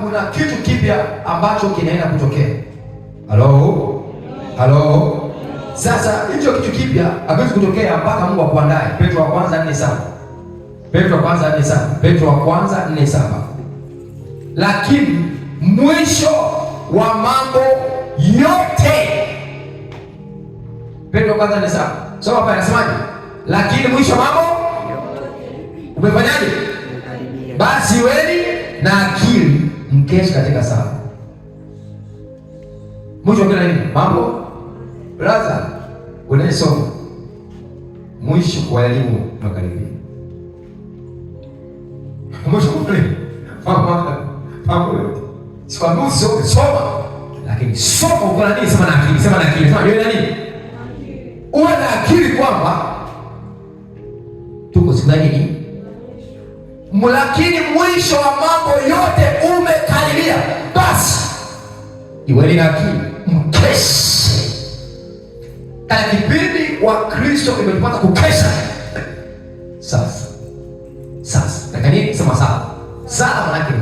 kuna kitu kipya ambacho kinaenda kutokea. Halo. Sasa hicho kitu kipya hakiwezi kutokea mpaka Mungu akuandae. Petro wa kwanza 4:7. Petro wa kwanza 4:7. Lakini mwisho wa mambo yote. Petro wa kwanza 4:7. Soma hapa anasemaje? Lakini mwisho wa mambo umefanyaje? Basi weni na akili mkeshe katika sala. Mwisho wa nini? Mambo. Brother, unasoma mwisho wa elimu makaribia. Mwisho wa nini? Mambo. Sikwambii soma, lakini soma uko na nini? Sema na akili. Sema wewe na nini? Uwe na akili kwamba tuko siku nini? Lakini mwisho wa mambo yote umekaribia. Basi iweni na akili mkeshe. Katika kipindi wa Kristo imetupata kukesha. Sasa. Lakini sema sala. Sala maana yake